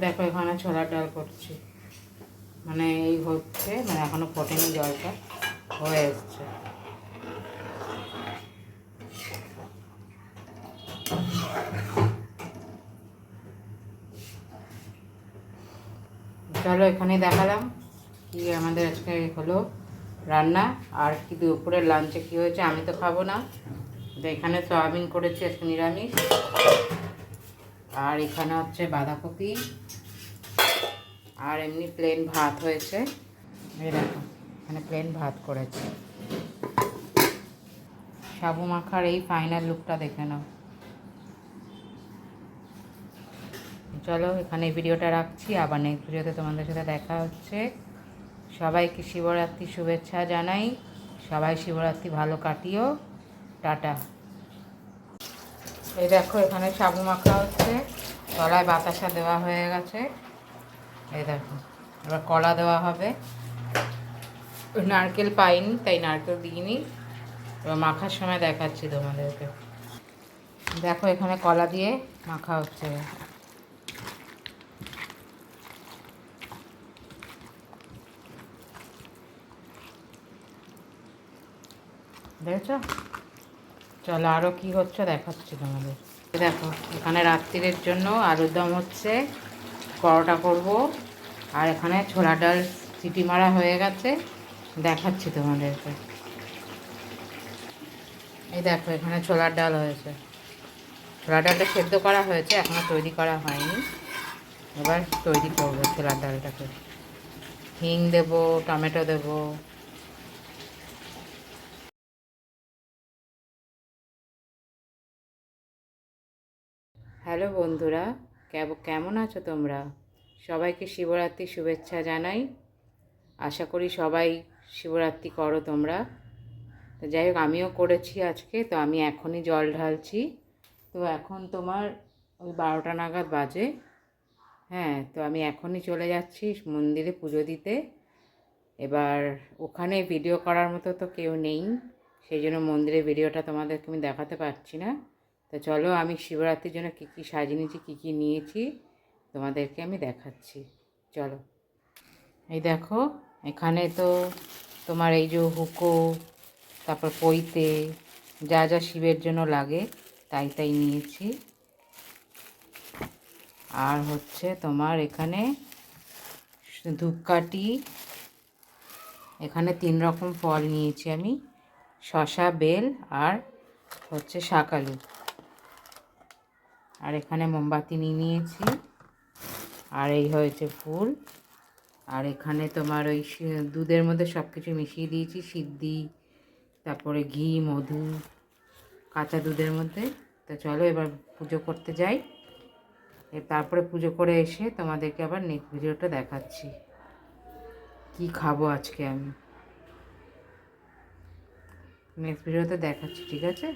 দেখো এখানে ছোলার ডাল করছি, মানে এই হচ্ছে, মানে এখনো ফোটেনি, জলটা হয়ে এসছে। চলো এখানেই দেখালাম কি আমাদের আজকে হলো রান্না, আর কি দুপুরের লাঞ্চে কী হয়েছে। আমি তো খাবো না, তো এখানে সয়াবিন করেছি আজকে নিরামিষ, আর এখানে হচ্ছে বাঁধাকপি, আর এমনি প্লেন ভাত হয়েছে। এই দেখো এখানে প্লেন ভাত করেছে। সাবু মাখার এই ফাইনাল লুকটা দেখে নাও। চলো এখানে ভিডিওটা রাখছি, আবার নেক্সট ভিডিওতে তোমাদের সাথে দেখা হচ্ছে। সবাইকে শিবরাত্রি শুভেচ্ছা জানাই, সবাই শিবরাত্রি ভালো কাটিও। টাটা। এই দেখো এখানে সাবু মাখা হচ্ছে, তলায় বাতাসা দেওয়া হয়ে গেছে। এই দেখো এবার কলা দেওয়া হবে, নারকেল পাইনি তাই নারকেল দিইনি, এবার মাখার সময় দেখাচ্ছি তোমাদেরকে। দেখো এখানে কলা দিয়ে মাখা হচ্ছে। দেখেছো? চলো আরও কী হচ্ছে দেখাচ্ছি তোমাদের। দেখো এখানে রাত্রির জন্য আলুর দম হচ্ছে, পরোটা করব, আর এখানে ছোলা ডাল সিটি মারা হয়ে গেছে, দেখাচ্ছি তোমাদেরকে। এই দেখো এখানে ছোলার ডাল হয়েছে, ছোলার ডালটা সেদ্ধ করা হয়েছে, এখনও তৈরি করা হয়নি। এবার তৈরি করবো ছোলার ডালটাকে, হিং দেবো, টমেটো দেবো। হ্যালো বন্ধুরা, কেমন আছো তোমরা? সবাইকে শিবরাত্রি শুভেচ্ছা জানাই। আশা করি সবাই শিবরাত্রি করো তোমরা। তো যাই হোক আমিও করেছি আজকে, তো আমি এখনই জল ঢালছি। তো এখন তোমার ওই 12টা নাগাদ বাজে। হ্যাঁ, তো আমি এখনই চলে যাচ্ছি মন্দিরে পুজো দিতে। এবার ওখানে ভিডিও করার মতো তো কেউ নেই, সেই জন্য মন্দিরের ভিডিওটা তোমাদেরকে আমি দেখাতে পারছি না। তো চলো আমি শিবরাত্রির জন্য কী কী সাজিয়ে নিয়েছি, কী কী নিয়েছি তোমাদেরকে আমি দেখাচ্ছি। চলো। এই দেখো এখানে তো তোমার এই যে হুকো, তারপর পইতে যা যা শিবের জন্য লাগে তাই তাই নিয়েছি। আর হচ্ছে তোমার এখানে ধূপকাঠি, এখানে 3 রকম ফল নিয়েছি আমি, শসা, বেল আর হচ্ছে শাকালু। আর এখানে মোমবাতি নিয়েছি, আর এই হয়েছে ফুল। আর এখানে তোমার ওই দুধের মধ্যে সব কিছু মিশিয়ে দিয়েছি, সিদ্ধি, তারপরে ঘি, মধু, কাঁচা দুধের মধ্যে। তো চলো এবার পুজো করতে যাই, তারপরে পুজো করে এসে তোমাদেরকে আবার নেক্সট ভিডিওটা দেখাচ্ছি কি খাবো আজকে আমি। নেক্সট ভিডিওতে দেখাচ্ছি, ঠিক আছে?